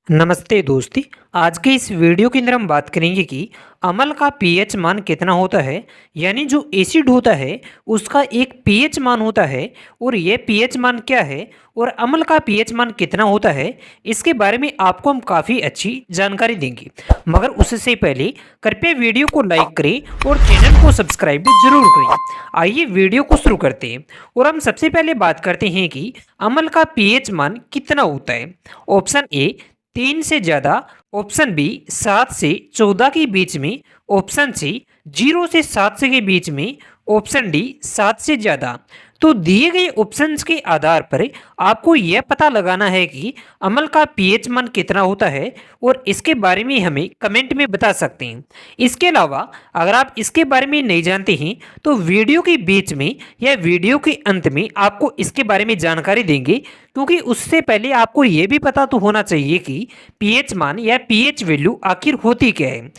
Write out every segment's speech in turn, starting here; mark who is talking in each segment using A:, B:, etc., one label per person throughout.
A: नमस्ते दोस्ती। आज के इस वीडियो के अंदर हम बात करेंगे कि अम्ल का पीएच मान कितना होता है। यानी जो एसिड होता है उसका एक पीएच मान होता है और ये पीएच मान क्या है और अम्ल का पीएच मान कितना होता है, इसके बारे में आपको हम काफ़ी अच्छी जानकारी देंगे। मगर उससे पहले कृपया वीडियो को लाइक करें और चैनल को सब्सक्राइब भी जरूर करें। आइए वीडियो को शुरू करते हैं और हम सबसे पहले बात करते हैं कि अम्ल का पीएच मान कितना होता है। ऑप्शन ए 3 से ज़्यादा, ऑप्शन बी 7 से 14 के बीच में, ऑप्शन सी 0 से 7 से के बीच में, ऑप्शन डी 7 से ज़्यादा। तो दिए गए ऑप्शंस के आधार पर आपको यह पता लगाना है कि अम्ल का पीएच मान कितना होता है और इसके बारे में हमें कमेंट में बता सकते हैं। इसके अलावा अगर आप इसके बारे में नहीं जानते हैं तो वीडियो के बीच में या वीडियो के अंत में आपको इसके बारे में जानकारी देंगे, क्योंकि उससे पहले आपको यह भी पता तो होना चाहिए कि पीएच मान या पीएच वैल्यू आखिर होती क्या है।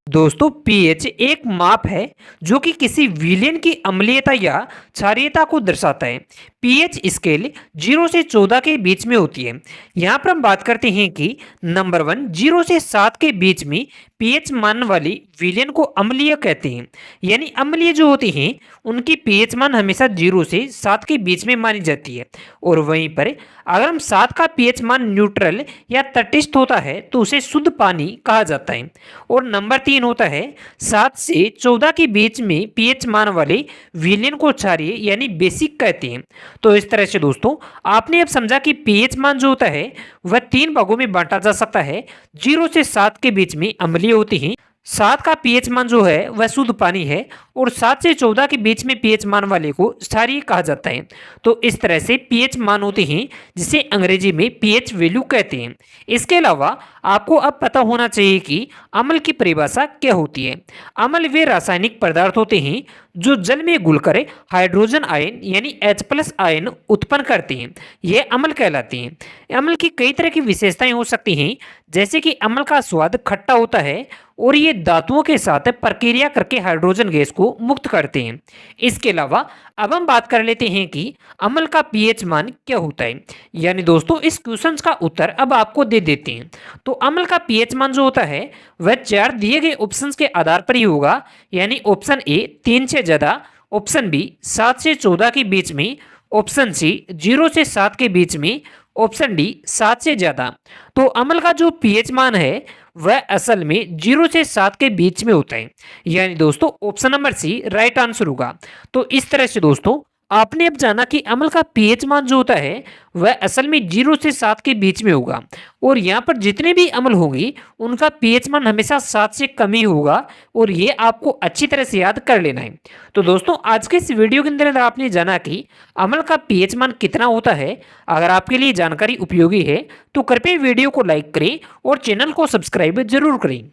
A: दोस्तों, पीएच एक माप है जो कि किसी विलयन की अम्लीयता या क्षारीयता को दर्शाता है। पीएच स्केल 0 से 14 के बीच में होती है। यहाँ पर हम बात करते हैं कि नंबर 1 0 से 7 के बीच में पीएच मान वाली विलयन को अम्लीय कहते हैं। यानी अम्लीय जो होती हैं उनकी पीएच मान हमेशा 0 से 7 के बीच में मानी जाती है। और वहीं पर अगर हम 7 का पीएच मान न्यूट्रल या तटस्थ होता है तो उसे शुद्ध पानी कहा जाता है। और नंबर 3 होता है 7 से 14 के बीच में पीएच मान वाले विलयन को क्षारीय यानी बेसिक कहते हैं। तो इस तरह से दोस्तों आपने अब समझा कि पीएच मान जो होता है वह 3 भागों में बांटा जा सकता है। 0 से 7 के बीच में अम्लीय होती हैं, 7 का पीएच मान जो है वह शुद्ध पानी है और 7 से 14 के बीच में पीएच मान वाले को क्षारीय कहा जाता है। तो इस तरह से पीएच मान होते हैं जिसे अंग्रेजी में पीएच वैल्यू कहते हैं। इसके अलावा आपको अब पता होना चाहिए कि अम्ल की परिभाषा क्या होती है। अम्ल वे रासायनिक पदार्थ होते हैं जो जल में घुलकर हाइड्रोजन आयन यानी H+ आयन उत्पन्न करते हैं। यह अम्ल कहलाते हैं। अम्ल की कई तरह की विशेषताएं हो सकती हैं, जैसे कि अम्ल का स्वाद खट्टा होता है और ये धातुओं के साथ प्रक्रिया करके हाइड्रोजन गैस को मुक्त करते हैं। इसके अलावा अब हम बात कर लेते हैं कि अम्ल का पीएच मान क्या होता है। यानी दोस्तों इस क्वेश्चन का उत्तर अब आपको दे देते हैं। तो अम्ल का पीएच मान जो होता है वह 4 दिए गए ऑप्शंस के आधार पर ही होगा। यानी ऑप्शन ए 3 से ज़्यादा, ऑप्शन बी 7 से 14 के बीच में, ऑप्शन सी 0 से 7 के बीच में, ऑप्शन डी 7 से ज़्यादा। तो अम्ल का जो पीएच मान है वह असल में 0 से 7 के बीच में होता है। यानी दोस्तों option number C right answer होगा। तो इस तरह से दोस्तों आपने अब जाना कि अम्ल का पीएच मान जो होता है वह असल में 0 से 7 के बीच में होगा और यहाँ पर जितने भी अम्ल होंगे उनका पीएच मान हमेशा 7 से कम ही होगा और ये आपको अच्छी तरह से याद कर लेना है। तो दोस्तों आज के इस वीडियो के अंदर आपने जाना कि अम्ल का पीएच मान कितना होता है। अगर आपके लिए जानकारी उपयोगी है तो कृपया वीडियो को लाइक करें और चैनल को सब्सक्राइब जरूर करें।